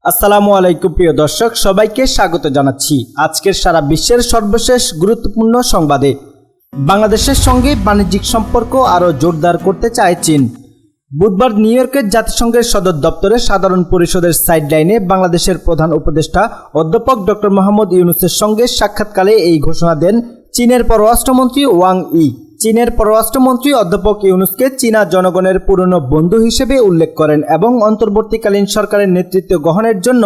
আসসালামু আলাইকুম প্রিয় দর্শক, সবাইকে স্বাগত জানাচ্ছি আজকের সারা বিশ্বের সর্বশেষ গুরুত্বপূর্ণ সংবাদে। বাংলাদেশের সঙ্গে বাণিজ্যিক সম্পর্ক আরও জোরদার করতে চায় চীন। বুধবার নিউ ইয়র্কের জাতিসংঘের সদর দপ্তরে সাধারণ পরিষদের সাইডলাইনে বাংলাদেশের প্রধান উপদেষ্টা অধ্যাপক ডক্টর মোহাম্মদ ইউনূসের সঙ্গে সাক্ষাৎকালে এই ঘোষণা দেন চীনের পররাষ্ট্রমন্ত্রী ওয়াং ই। চীনের পররাষ্ট্রমন্ত্রী অধ্যাপক ইউনূসকে চীনা জনগণের পুরনো বন্ধু হিসেবে উল্লেখ করেন এবং অন্তর্বর্তীকালীন সরকারের নেতৃত্ব গ্রহণের জন্য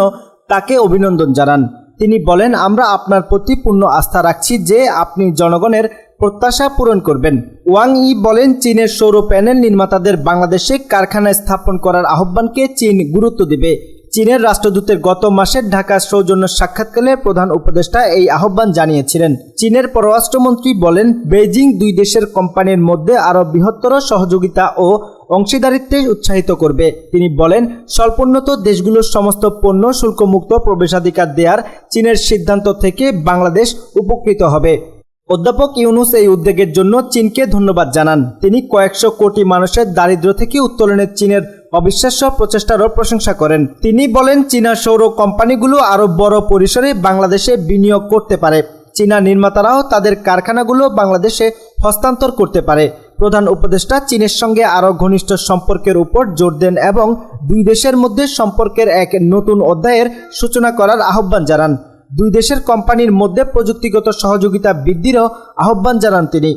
তাকে অভিনন্দন জানান। তিনি বলেন, আমরা আপনার প্রতি পূর্ণ আস্থা রাখছি যে আপনি জনগণের প্রত্যাশা পূরণ করবেন। ওয়াং ই বলেন, চীনের সৌর প্যানেল নির্মাতাদের বাংলাদেশে কারখানা স্থাপন করার আহ্বানকে চীন গুরুত্ব দেবে। চীনের রাষ্ট্রদূতের গত মাসের ঢাকার সৌজন্য সাক্ষাৎকালে প্রধান উপদেষ্টা এই আহ্বান জানিয়েছিলেন। চীনের পররাষ্ট্রমন্ত্রী বলেন, বেইজিং দুই দেশের কোম্পানির মধ্যে আরও বৃহত্তর সহযোগিতা ও অংশীদারিত্বে উৎসাহিত করবে। তিনি বলেন, স্বল্পোন্নত দেশগুলোর সমস্ত পণ্য শুল্কমুক্ত প্রবেশাধিকার দেওয়ার চীনের সিদ্ধান্ত থেকে বাংলাদেশ উপকৃত হবে। অধ্যাপক ইউনূস এই উদ্যোগের জন্য চীনকে ধন্যবাদ জানান। তিনি কয়েকশো কোটি মানুষের দারিদ্র্য থেকে উত্তোলনের চীনের অবিশ্বাস্য প্রচেষ্টারও প্রশংসা করেন। তিনি বলেন, চীনা সৌর কোম্পানিগুলো আরও বড় পরিসরে বাংলাদেশে বিনিয়োগ করতে পারে। চীনা নির্মাতারাও তাদের কারখানাগুলো বাংলাদেশে হস্তান্তর করতে পারে। প্রধান উপদেষ্টা চীনের সঙ্গে আরও ঘনিষ্ঠ সম্পর্কের উপর জোর দেন এবং দুই দেশের মধ্যে সম্পর্কের এক নতুন অধ্যায়ের সূচনা করার আহ্বান জানান। দুই দেশের কোম্পানির মধ্যে প্রযুক্তিগত সহযোগিতা বৃদ্ধিরও আহ্বান জানান তিনি।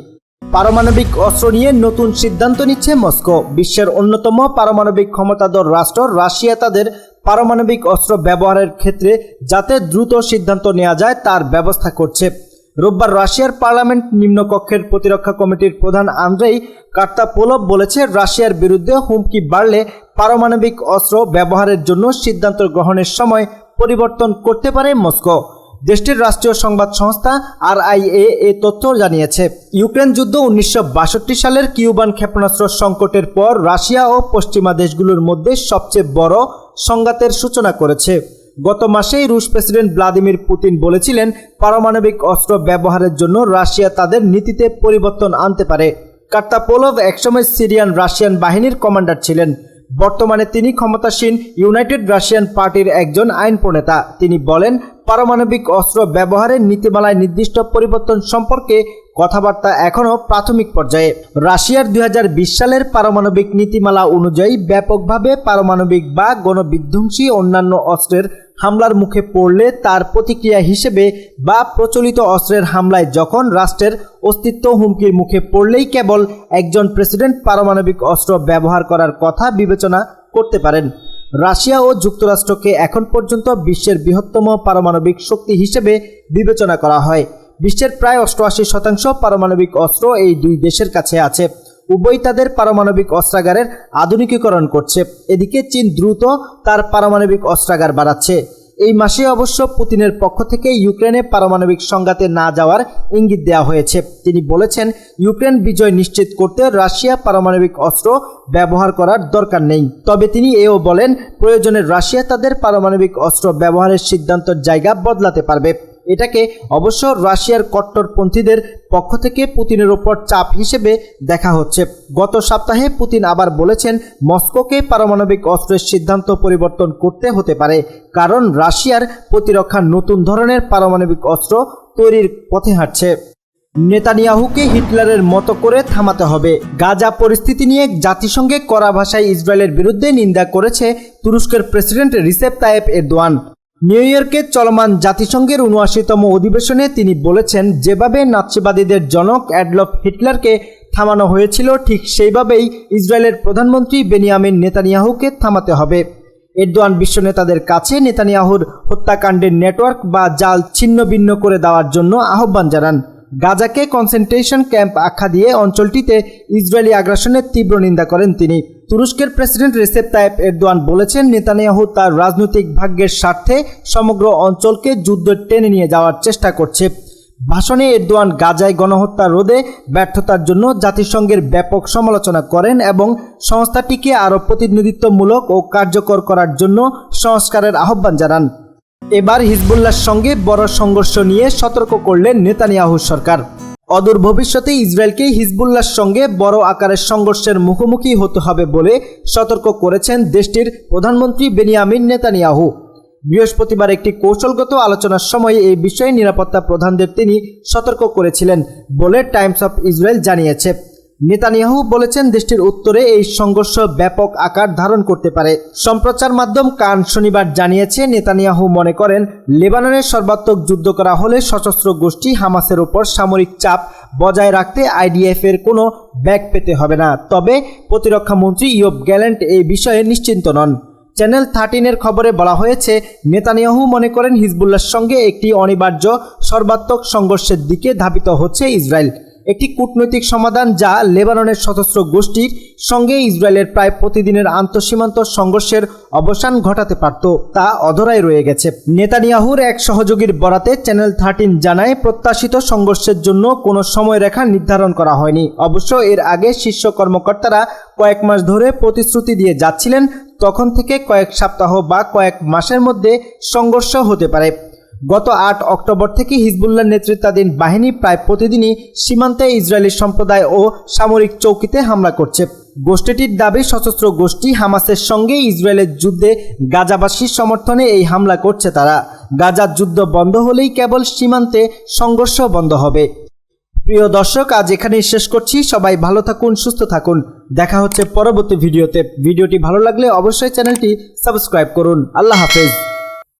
পারমাণবিক অস্ত্র নিয়ে নতুন সিদ্ধান্ত নিচ্ছে মস্কো। বিশ্বের অন্যতম পারমাণবিক ক্ষমতাধর রাষ্ট্র রাশিয়া তাদের পারমাণবিক অস্ত্র ব্যবহারের ক্ষেত্রে যাতে দ্রুত সিদ্ধান্ত নেওয়া যায় তার ব্যবস্থা করছে। রোববার রাশিয়ার পার্লামেন্ট নিম্নকক্ষের প্রতিরক্ষা কমিটির প্রধান আন্দ্রেই কার্তাপোলভ বলেছে, রাশিয়ার বিরুদ্ধে হুমকি বাড়লে পারমাণবিক অস্ত্র ব্যবহারের জন্য সিদ্ধান্ত গ্রহণের সময় পরিবর্তন করতে পারে মস্কো। দেশটির রাষ্ট্রীয় সংবাদ সংস্থা RIA এ তথ্য জানিয়েছে। ইউক্রেন যুদ্ধ 1962 সালের কিউবান ক্ষেপণাস্ত্র সংকটের পর রাশিয়া ও পশ্চিমা দেশগুলোর মধ্যে সবচেয়ে বড় সংঘাতের সূচনা করেছে। গত মাসেই রুশ প্রেসিডেন্ট ভ্লাদিমির পুতিন বলেছিলেন, পারমাণবিক অস্ত্র ব্যবহারের জন্য রাশিয়া তাদের নীতিতে পরিবর্তন আনতে পারে। কার্তাপোলভ একসময় সিরিয়ান রাশিয়ান বাহিনীর কমান্ডার ছিলেন। বর্তমানে তিনি ক্ষমতাসীন ইউনাইটেড রাশিয়ান পার্টির একজন আইন প্রণেতা। তিনি বলেন, পারমাণবিক অস্ত্র ব্যবহারের নীতিমালায় নির্দিষ্ট পরিবর্তন সম্পর্কে কথাবার্তা এখনও প্রাথমিক পর্যায়ে। রাশিয়ার 2020 সালের পারমাণবিক নীতিমালা অনুযায়ী ব্যাপকভাবে পারমাণবিক বা গণবিধ্বংসী অন্যান্য অস্ত্রের হামলার মুখে পড়লে তার প্রতিক্রিয়া হিসেবে বা প্রচলিত অস্ত্রের হামলায় যখন রাষ্ট্রের অস্তিত্ব হুমকির মুখে পড়লেই কেবল একজন প্রেসিডেন্ট পারমাণবিক অস্ত্র ব্যবহার করার কথা বিবেচনা করতে পারেন। রাশিয়া ও যুক্তরাষ্ট্রকে এখন পর্যন্ত বিশ্বের বৃহত্তম পারমাণবিক শক্তি হিসেবে বিবেচনা করা হয়। বিশ্বের প্রায় 88% পারমাণবিক অস্ত্র এই দুই দেশের কাছে আছে। উভয় তাদের পারমাণবিক অস্ত্রাগারের আধুনিকীকরণ করছে। এদিকে চীন দ্রুত তার পারমাণবিক অস্ত্রাগার বাড়াচ্ছে। এই মাসে অবশ্য পুতিনের পক্ষ থেকে ইউক্রেনে পারমাণবিক সংঘাতে না যাওয়ার ইঙ্গিত দেওয়া হয়েছে। তিনি বলেছেন, ইউক্রেন বিজয় নিশ্চিত করতে রাশিয়া পারমাণবিক অস্ত্র ব্যবহার করার দরকার নেই। তবে তিনি এও বলেন, প্রয়োজনে রাশিয়া তাদের পারমাণবিক অস্ত্র ব্যবহারের সিদ্ধান্তের জায়গা বদলাতে পারবে। এটাকে অবশ্য রাশিয়ার কট্টরপন্থীদের পক্ষ থেকে পুতিনের ওপর চাপ হিসেবে দেখা হচ্ছে। গত সপ্তাহে পুতিন আবার বলেছেন, মস্কোকে পারমাণবিক অস্ত্রের সিদ্ধান্ত পরিবর্তন করতে হতে পারে, কারণ রাশিয়ার প্রতিরক্ষার নতুন ধরনের পারমাণবিক অস্ত্র তৈরির পথে হাঁটছে। নেতানিয়াহুকে হিটলারের মতো করে থামাতে হবে। গাজা পরিস্থিতি নিয়ে জাতিসংঘে কড়া ভাষায় ইসরায়েলের বিরুদ্ধে নিন্দা করেছে তুরস্কের president Recep Tayyip Erdogan. New ইয়র্কে চলমান জাতিসংঘের 79তম অধিবেশনে তিনি বলেছেন, যেভাবে নাৎসিবাদীদের জনক অ্যাডলফ হিটলারকে থামানো হয়েছিল ঠিক সেইভাবেই ইসরায়েলের প্রধানমন্ত্রী বেনিয়ামিন নেতানিয়াহুকে থামাতে হবে। এরদোয়ান বিশ্ব নেতাদের কাছে নেতানিয়াহুর হত্যাকাণ্ডের নেটওয়ার্ক বা জাল ছিন্ন ভিন্ন করে দেওয়ার জন্য আহ্বান জানান। গাজাকে কনসেন্ট্রেশন ক্যাম্প আখ্যা দিয়ে অঞ্চলটিতে ইসরায়েলি আগ্রাসনের তীব্র নিন্দা করেন তিনি। তুরস্কের প্রেসিডেন্ট রিসেপ তাইয়েপ এরদোয়ান বলেছেন, নেতানিয়াহু তার রাজনৈতিক ভাগ্যের স্বার্থে সমগ্র অঞ্চলকে যুদ্ধ টেনে নিয়ে যাওয়ার চেষ্টা করছে। ভাষণে এরদোয়ান গাজায় গণহত্যা রোধে ব্যর্থতার জন্য জাতিসংঘের ব্যাপক সমালোচনা করেন এবং সংস্থাটিকে আরও প্রতিনিধিত্বমূলক ও কার্যকর করার জন্য সংস্কারের আহ্বান জানান। এবার হিজবুল্লাহর সঙ্গে বড় সংঘর্ষ নিয়ে সতর্ক করলেন নেতানিয়াহু সরকার। অদূর ভবিষ্যতে ইসরায়েলকে হিজবুল্লাহর সঙ্গে বড় আকারের সংঘর্ষের মুখোমুখি হতে হবে বলে সতর্ক করেছেন দেশটির প্রধানমন্ত্রী বেনিয়ামিন নেতানিয়াহু। বৃহস্পতিবার একটি কৌশলগত আলোচনার সময় এই বিষয়ে নিরাপত্তা প্রধানদের তিনি সতর্ক করেছিলেন বলে টাইমস অফ ইসরায়েল জানিয়েছে। নেতানিয়াহু বলেছেন দেশটির উত্তরে এই সংঘর্ষ ব্যাপক আকার ধারণ করতে পারে। সম্প্রচার মাধ্যম কান শনিবার জানিয়েছে নেতানিয়াহু মনে করেন লেবাননের সর্বাত্মক যুদ্ধ করা হলে সশস্ত্র গোষ্ঠী হামাসের উপর সামরিক চাপ বজায় রাখতে আইডিএফ এর কোনো ব্যাগ পেতে হবে না। তবে প্রতিরক্ষা মন্ত্রী ইয়োব গ্যালেন্ট এই বিষয়ে নিশ্চিন্ত নন। চ্যানেল 13-এর খবরে বলা হয়েছে নেতানিয়াহু মনে করেন হিজবুল্লাহর সঙ্গে একটি অনিবার্য সর্বাত্মক সংঘর্ষের দিকে ধাবিত হচ্ছে ইসরায়েল। একটি কূটনৈতিক সমাধান যা লেবাননের সশস্ত্র গোষ্ঠীর সঙ্গে ইসরায়েলের প্রায় প্রতিদিনের আন্তঃসীমান্ত সংঘর্ষের অবসান ঘটাতে পারত, তা অধরাই রয়ে গেছে। নেতানিয়াহুর এক সহযোগীর বরাতে চ্যানেল 13 জানায় প্রত্যাশিত সংঘর্ষের জন্য কোনো সময়রেখা নির্ধারণ করা হয়নি। অবশ্য এর আগে শীর্ষ কর্মকর্তারা কয়েক মাস ধরে প্রতিশ্রুতি দিয়ে যাচ্ছিলেন তখন থেকে কয়েক সপ্তাহ বা কয়েক মাসের মধ্যে সংঘর্ষ হতে পারে। গত 8 অক্টোবর থেকে হিজবুল্লাহ নেতৃত্বাধীন বাহিনী প্রায় প্রতিদিনই সীমান্তে ইসরায়েলি সম্প্রদায় ও সামরিক চৌকিতে হামলা করছে। গোষ্ঠীটির দাবি সশস্ত্র গোষ্ঠী হামাসের সঙ্গে ইসরায়েলের যুদ্ধে গাজাবাসীর সমর্থনে এই হামলা করছে তারা। গাজার যুদ্ধ বন্ধ হলেই কেবল সীমান্তে সংঘর্ষ বন্ধ হবে। প্রিয় দর্শক, আজ এখানেই শেষ করছি। সবাই ভালো থাকুন, সুস্থ থাকুন। দেখা হচ্ছে পরবর্তী ভিডিওতে। ভিডিওটি ভালো লাগলে অবশ্যই চ্যানেলটি সাবস্ক্রাইব করুন। আল্লাহ হাফেজ।